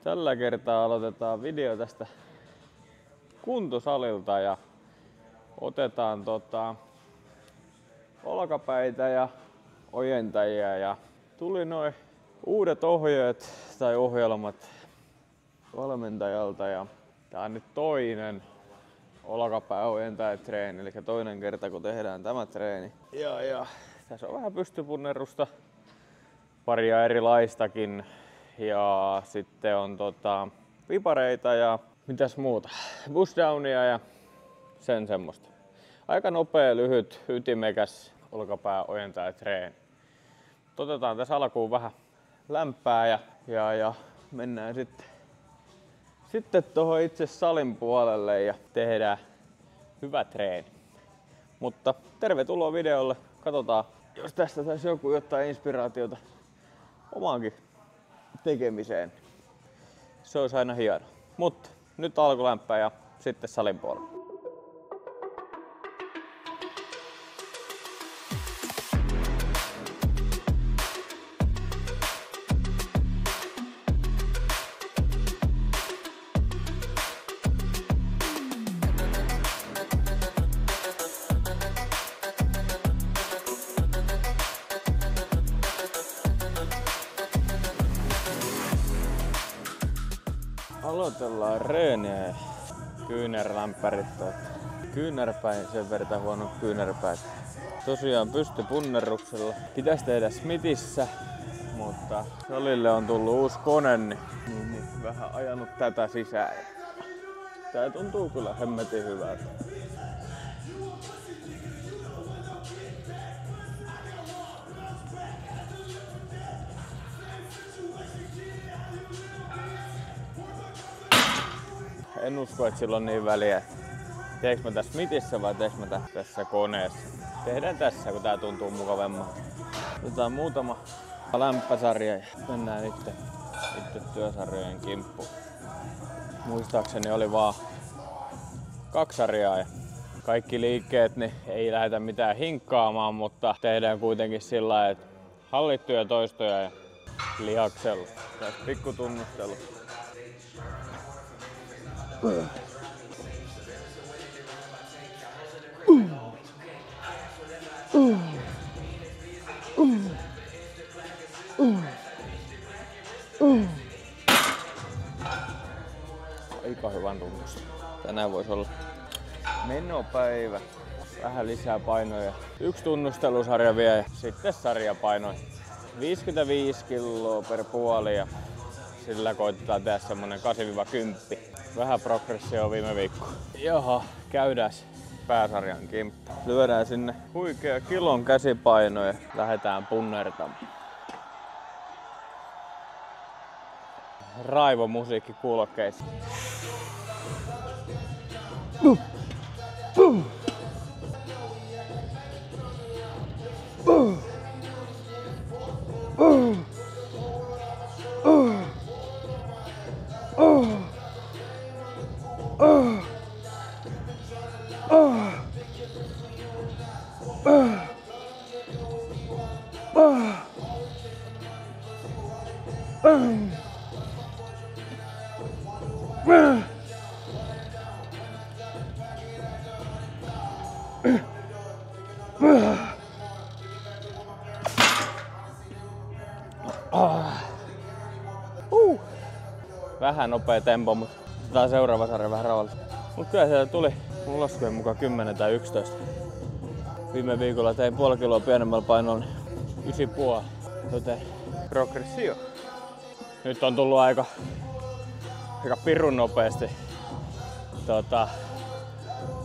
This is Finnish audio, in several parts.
Tällä kertaa aloitetaan video tästä kuntosalilta ja otetaan olkapäitä ja ojentajia ja tuli noin uudet ohjeet tai ohjelmat valmentajalta ja tää on nyt toinen olkapääojentajatreeni, eli toinen kerta kun tehdään tämä treeni. Ja tässä on vähän pystypunnerusta, paria erilaistakin ja sitten on vipareita ja mitäs muuta, pushdownia ja sen semmoista. Aika nopea, lyhyt, ytimekäs olkapääojentajatreeni. Otetaan tässä alkuun vähän lämpää ja mennään sitten tuohon itse salin puolelle ja tehdään hyvä treeni. Mutta tervetuloa videolle. Katsotaan, jos tästä saisi joku jotain inspiraatiota omaankin tekemiseen. Se olisi aina hieno. Mutta nyt alkulämpää ja sitten salin puolelle. Aloitellaan reeniä ja kyynärlämpärit. Kyynärpäin sen verran huono kyynärpäät. Tosiaan pystypunneruksella. Pitäisi tehdä Smithissä, mutta salille on tullut uusi kone, niin vähän ajanut tätä sisään. Tää tuntuu kyllä hemmetin hyvältä. En usko, että sillä on niin väliä, teekö mä tässä Smithissä vai teekö mä tässä koneessa. Tehdään tässä, kun tää tuntuu mukavemmalta. Otetaan muutama lämpösarja ja mennään itse työsarjojen kimppuun. Muistaakseni oli vaan 2 sarjaa ja kaikki liikkeet niin ei lähdetä mitään hinkkaamaan, mutta tehdään kuitenkin sillä lailla, että hallittuja toistoja ja lihaksella. Tässä pikku tunnustelu. Aika hyvän tunnus. Tänään voisi olla menopäivä. Vähän lisää painoja. 1 tunnustelusarja vielä ja sitten sarjapainoja. 55 kiloa per puoli ja sillä koitetaan tehdä semmonen 8-10. Vähän progressio viime viikko. Jaha, käydään pääsarjan kimppu. Lyödään sinne huikea kilon käsipaino ja lähdetään punnertamaan. Raivo musiikki kuulokkeissa. Vähän nopea tempo, mutta otetaan seuraava sarja vähän rauhallisesti. Mut kyllä sieltä tuli mun laskujen mukaan 10 tai 11. Viime viikolla tein puoli kiloa pienemmällä painolla 9,5. Joten progressio. Nyt on tullut aika pirun nopeasti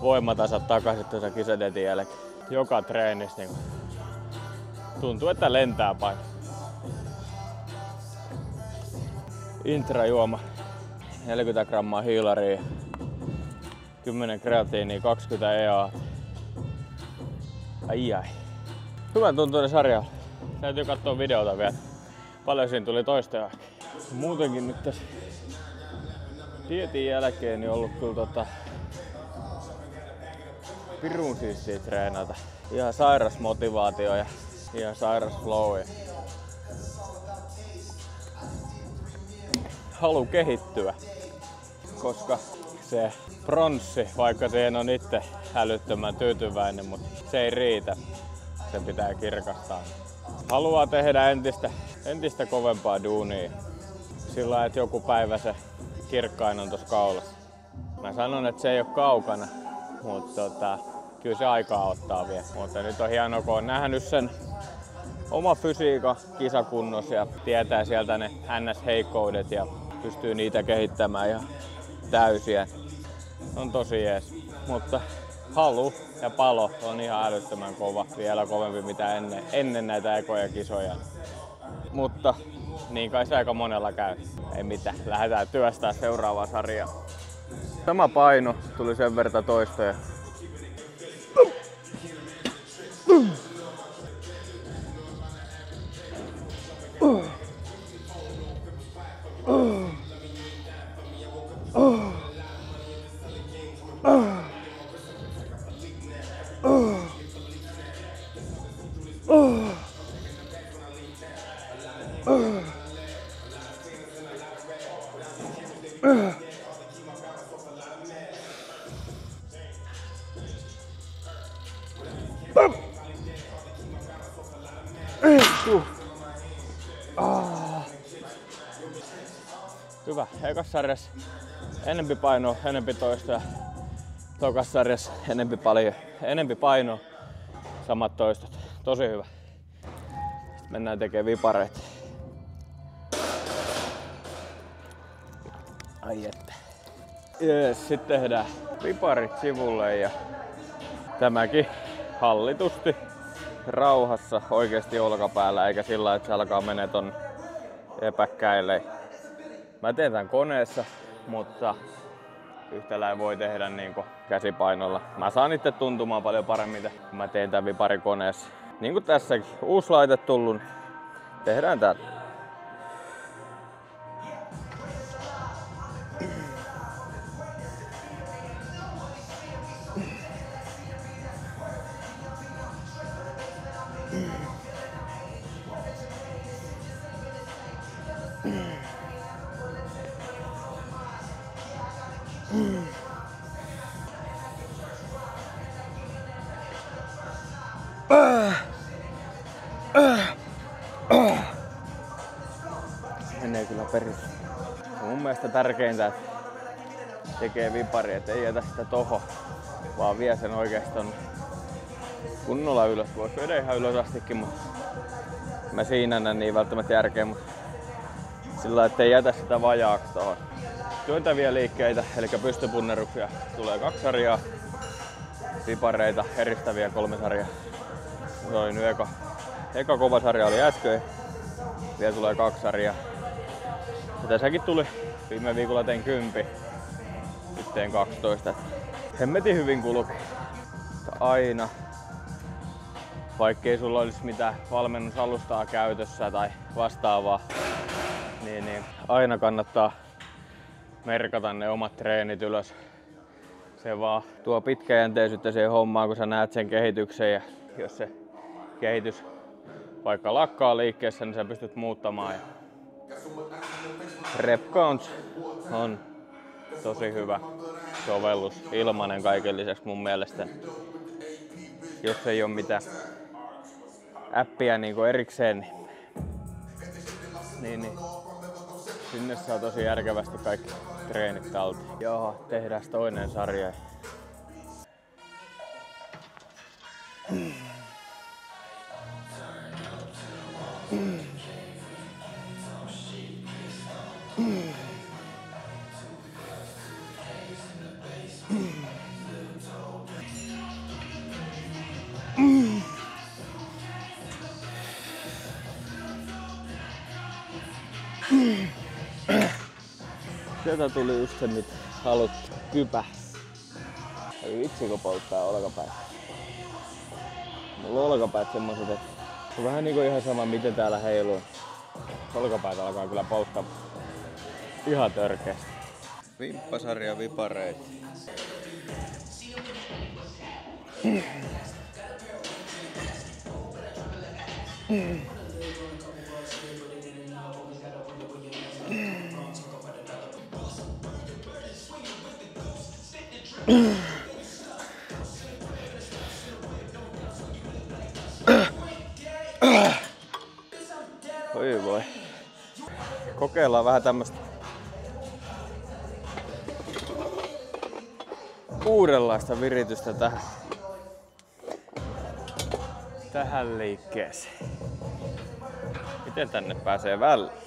voimatasot takaisin tuossa kisadetin jälkeen. Joka treenissä niin tuntuu, että lentää paino. Intrajuoma 40 grammaa hiilaria, 10 kreatiinia, 20 EA. Ai. Hyvän tuntuinen sarja. Täytyy katsoa videota vielä. Paljon siinä tuli toista. Muutenkin nyt tässä dietin jälkeen niin ollut kyllä pirun siistiä treenata. Ihan sairas motivaatio ja ihan sairas flow. halu kehittyä, koska se pronssi, vaikka siihen on itse älyttömän tyytyväinen, mutta se ei riitä. Se pitää kirkastaa. Haluaa tehdä entistä kovempaa duunia sillä, että joku päivä se kirkkain on tuossa kaulassa. Mä sanon, että se ei ole kaukana, mutta kyllä se aikaa ottaa vielä. Mutta nyt on hienoa, kun on nähnyt sen oma fysiikan kisakunnos ja tietää sieltä ne NS-heikkoudet ja pystyy niitä kehittämään ihan täysiä. On tosi jees. Mutta halu ja palo on ihan älyttömän kova. Vielä kovempi mitä ennen näitä ekoja kisoja. Mutta niin kai se aika monella käy. Ei mitään. Lähdetään työstää seuraavaa sarjaa. Sama paino tuli sen verran toistoja. Hyvä. Ekas sarjassa enempi painoa, enempi toistoja. Tokas sarjassa enempi painoa, samat toistot. Tosi hyvä. Sitten mennään tekemään vipareita. Ai että. Jees, sitten tehdään viparit sivulle ja tämäkin hallitusti rauhassa oikeesti olkapäällä, eikä sillä että se alkaa menee ton epäkkäille. Mä teen tän koneessa, mutta yhtäläin voi tehdä niinku käsipainolla. Mä saan itse tuntumaan paljon paremmin, kun mä teen tän viparikoneessa. Niin kuin tässäkin, uusi laite tullut, tehdään täällä. Menee kyllä perille. Mun mielestä tärkeintä, että tekee vipari, et ei jätä sitä toho, vaan vie sen oikeastaan kunnolla ylös. Vois viedä ihan ylös astikin, mutta mä siinä näen niin välttämättä järkeä, mutta sillä ettei jätä sitä vajaaksi tohon. Työntäviä liikkeitä, eli pystypunneruksia tulee 2 sarjaa, vipareita, eristäviä 3 sarjaa. Se oli nyt eka kova sarja oli äsken, vielä tulee 2 sarjaa. Ja tässäkin tuli, viime viikolla tein 10, nyt teen 12. Hemmetin hyvin kulki. Aina, vaikkei sulla olisi mitään valmennusalustaa käytössä tai vastaavaa, niin aina kannattaa merkata ne omat treenit ylös. Se vaan tuo pitkäjänteisyyttä siihen hommaan, kun sä näet sen kehityksen, ja jos se kehitys vaikka lakkaa liikkeessä, niin sä pystyt muuttamaan. Ja rep counts on tosi hyvä sovellus, ilmainen kaiken lisäksi mun mielestä. Jos ei ole mitään appia niin kuin erikseen, niin sinne saa tosi järkevästi kaikki treenit talteen. Joo, tehdään toinen sarja. Sieltä tuli just se, mitä haluttiin. Kypä. Ei vitsi, kun polttaa olkapäät. Mulla on olkapäät semmoset, että on vähän niinku ihan sama miten täällä heiluu. Olkapäät alkaa kyllä polttaa ihan törkeästi. Vimppasarja vipareita. Oi voi. Kokeillaan vähän tämmöstä uudenlaista viritystä tähän liikkeeseen. Miten tänne pääsee väliin?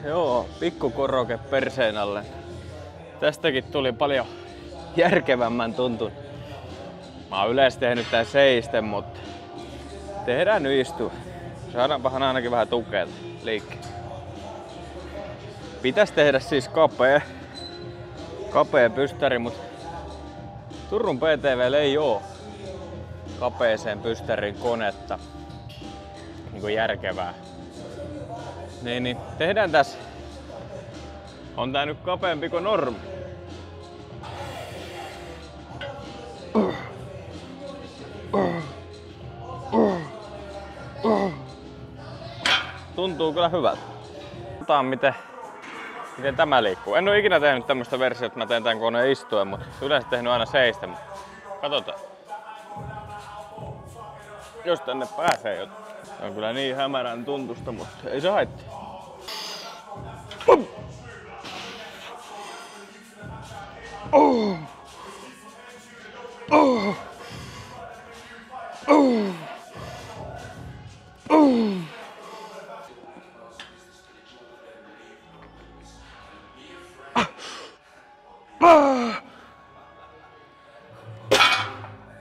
Joo, pikku koroke perseen alle. Tästäkin tuli paljon järkevämmän tuntun. Mä oon yleensä tehnyt tän seisten, mutta tehdään nyt istua. Saadaanpahan ainakin vähän tukea liikkeelle. Pitäis tehdä siis kapea pystäri, mutta Turun PTV:llä ei oo kapeeseen pystärin konetta. Niinku järkevää. Niin, tehdään tässä. On tää nyt kapeampi kuin normi. Tuntuu kyllä hyvältä. Katsotaan miten tämä liikkuu. En oo ikinä tehnyt tämmöstä versiota, että mä teen tän koneen istuen, mutta yleensä tehnyt aina seisten. Katsotaan. Jos tänne pääsee jotain. Se on kyllä niin hämärän tuntusta, mutta ei se haittaa.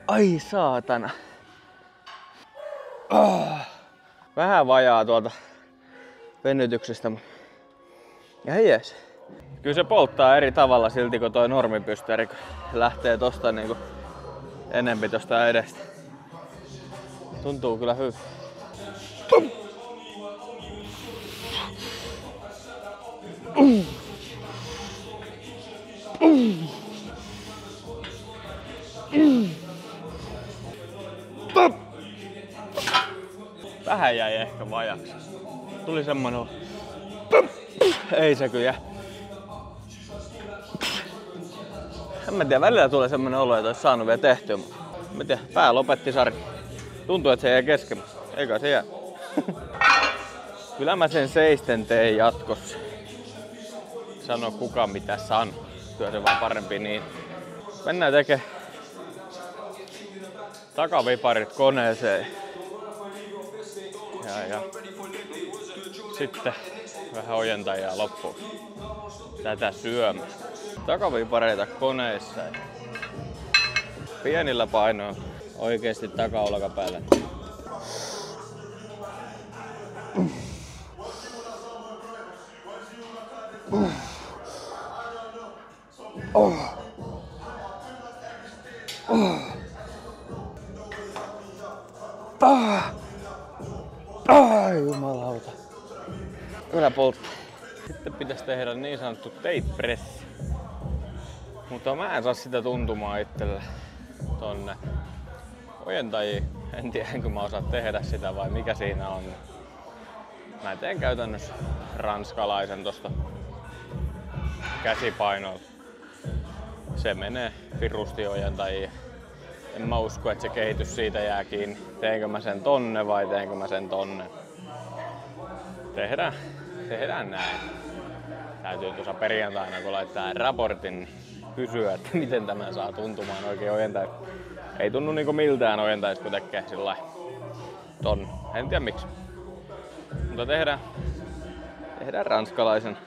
Ai saatana. Vähän vajaa tuolta venytyksestä, mutta ihan jees. Kyllä se polttaa eri tavalla silti kuin toi normipystäri, kun lähtee tosta niinku enempi tosta edestä. Tuntuu kyllä hyvä. Vähän jäi ehkä vajaksi. Tuli semmonen. Ei se kyllä. En mä tiedä, välillä tulee semmonen olo, että olisi saanut vielä tehtyä, mutta mä tiedän, pää lopetti sarja. Tuntuu, että se jäi kesken, eikä se jää. Kyllä mä sen seisten teen jatkossa. Sano kuka mitä sanoo. Kyllä se vaan parempi niin. Mennään tekemään takaviparit koneeseen. Ja sitten vähän ojentajaa loppuun. Tätä syömään. Takavipareita koneessa. Pienillä painoilla oikeesti takaolkapäällä. Ai jumalauta. Kyllä polttaa. Sitten pitäisi tehdä niin sanottu tape press. Mutta mä en saa sitä tuntumaan itsellä tonne ojentajiin. En tiedä, enkö mä osaa tehdä sitä vai mikä siinä on. Mä teen käytännössä ranskalaisen tosta käsipainolta. Se menee pirusti ojentajiin. En mä usko, että se kehitys siitä jää kiinni. Teenkö mä sen tonne vai teenkö mä sen tonne? Tehdään näin. Täytyy tuossa perjantaina, kun laittaa raportin, niin kysyä, että miten tämä saa tuntumaan oikein ojentais. Ei tunnu niinku miltään ojentais, kun tekee sillä ton. En tiedä miksi. Mutta tehdään ranskalaisen.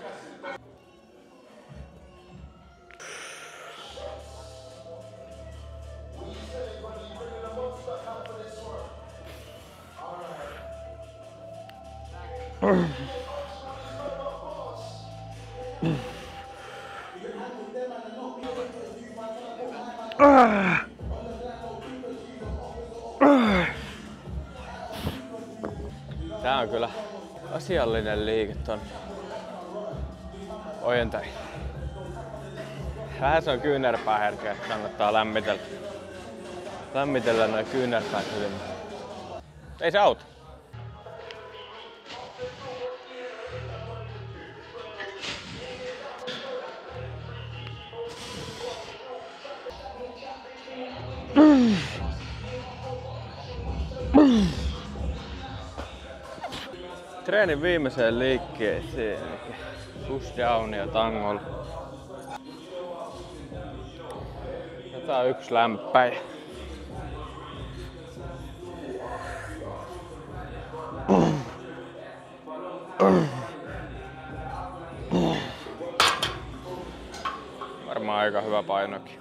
Tää on kyllä asiallinen liike ton ojentaja. Vähän se on kyynärpää herkeä, kannattaa lämmitellä noin kyynärpäät hyvin. Ei se auta. Treenin viimeiseen liikkeeseen. Push down ja tangolla. Otetaan yksi lämpäjä. Varmaan aika hyvä painokin.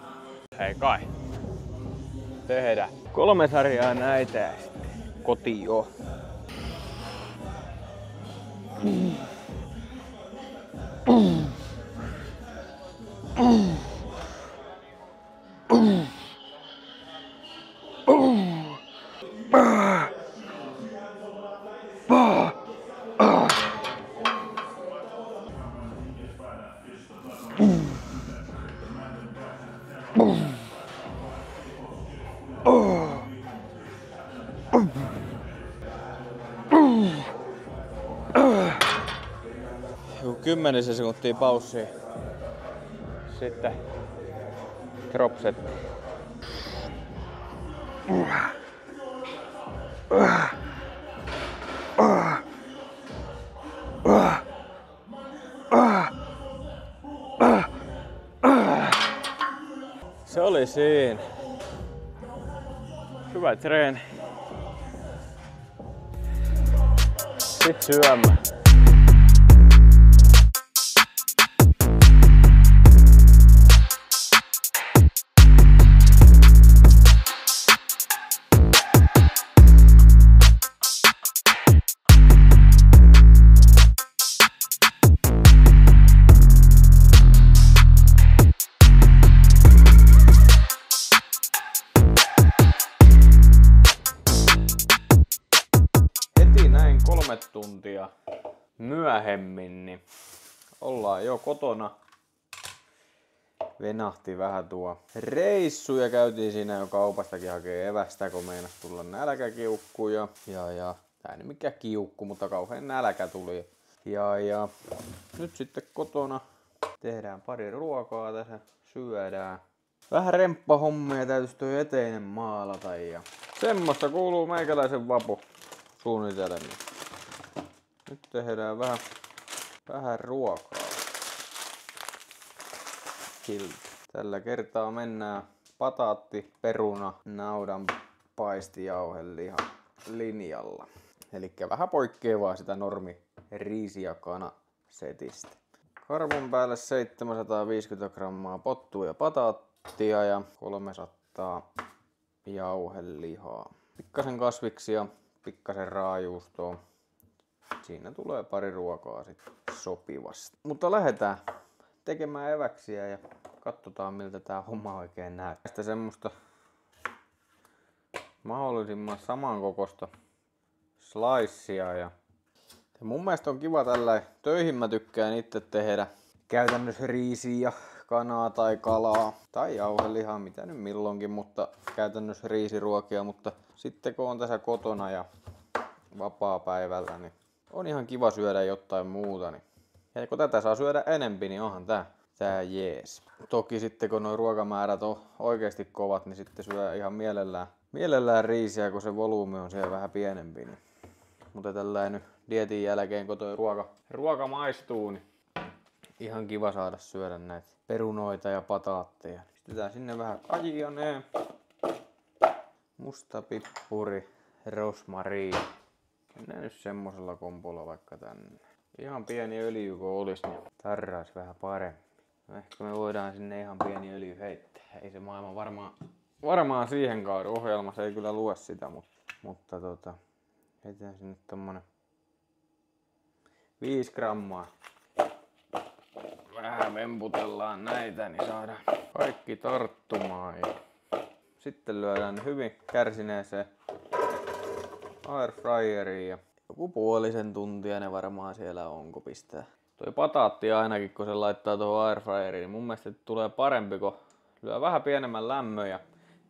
Hei kai. Tehdään 3 sarjaa näitä ja sitten kotiin. Joku 10 sekuntia paussia. Sitten drop set. Se oli siinä. Hyvä treeni. Sitten syömään. Näin 3 tuntia myöhemmin, niin ollaan jo kotona. Venahti vähän tuo reissu ja käytiin siinä jo kaupastakin hakee evästä, kun meinas tulla nälkäkiukku ja tää ei mikään kiukku, mutta kauhean nälkä tuli. Ja nyt sitten kotona tehdään pari ruokaa tässä, syödään. Vähän remppahommia, täytyisi toi eteinen maalata ja semmoista kuuluu meikäläisen vapu suunnitelmiin. Nyt tehdään vähän ruokaa. Tällä kertaa mennään pataatti, peruna, naudan paistijauheliha linjalla. Elikkä vähän poikkeavaa sitä normi riisi- ja kanasetistä. Karvon päälle 750 grammaa pottua ja pataattia ja 300 jauhelihaa. Pikkasen kasviksia, pikkasen raajuustoa. Siinä tulee pari ruokaa sitten sopivasti. Mutta lähdetään tekemään eväksiä ja katsotaan miltä tää homma oikein näyttää. Sitten semmoista mahdollisimman samankokoista slicea ja mun mielestä on kiva tällä töihin mä tykkään itse tehdä käytännössä riisiä, kanaa tai kalaa tai jauhelihaa, mitä nyt milloinkin, mutta käytännössä riisiruokia, mutta sitten kun on tässä kotona ja vapaa-päivällä, niin on ihan kiva syödä jotain muuta. Niin. Ja kun tätä saa syödä enempi, niin onhan tää jees. Toki sitten kun nuo ruokamäärät on oikeasti kovat, niin sitten syö ihan mielellään riisiä, kun se volyymi on siellä vähän pienempi. Niin. Mutta tällainen nyt dietin jälkeen, kun toi ruoka maistuu, niin ihan kiva saada syödä näitä perunoita ja pataatteja. Pistetään sinne vähän kajianea, musta pippuri, rosmariini. Mennään nyt semmosella kompolla vaikka tänne. Ihan pieni öljy kun olis, niin tarrais vähän paremmin. No ehkä me voidaan sinne ihan pieni öljy heittää. Ei se maailma varmaan siihen kaadu. Ohjelmassa ei kyllä lue sitä, mutta heitetään sinne tommonen 5 grammaa. Vähän vemputellaan näitä, niin saadaan kaikki tarttumaan. Ja sitten lyödään hyvin kärsineeseen airfryeriin ja joku puolisen tuntia ne varmaan siellä on, kun pistää. Toi pataatti ainakin, kun se laittaa tuohon airfryeriin, niin mun mielestä tulee parempi, kun lyö vähän pienemmän lämmön ja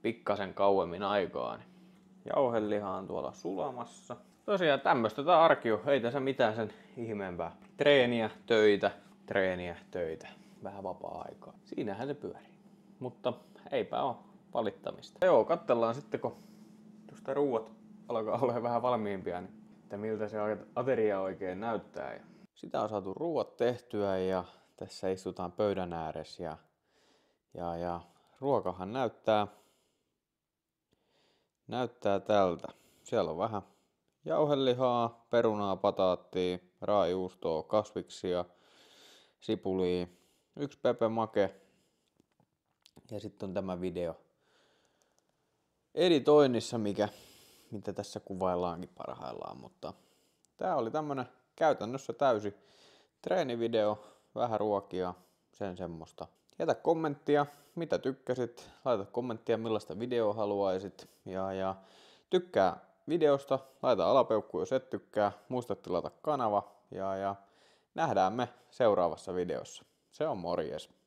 pikkasen kauemmin aikaa. Niin jauheliha on tuolla sulamassa. Tosiaan tämmöstä tää arki on, ei tässä mitään sen ihmeempää. Treeniä, töitä, vähän vapaa-aikaa. Siinähän se pyörii. Mutta eipä oo valittamista. Joo, katsellaan sitten kun tuosta ruuat alkaa olla vähän valmiimpia, niin että miltä se ateria oikein näyttää. Sitä on saatu ruuat tehtyä ja tässä istutaan pöydän ääressä ja ruokahan näyttää tältä. Siellä on vähän jauhelihaa, perunaa, pataattia, raajuustoa, kasviksia, sipulia, 1 pepemake ja sitten on tämä video editoinnissa, mitä tässä kuvaillaankin parhaillaan, mutta tää oli tämmönen käytännössä täysi treenivideo, vähän ruokia, sen semmoista. Jätä kommenttia, mitä tykkäsit, laita kommenttia, millaista videoa haluaisit ja tykkää videosta, laita alapeukku, jos et tykkää, muista tilata kanava ja nähdään me seuraavassa videossa. Se on morjes!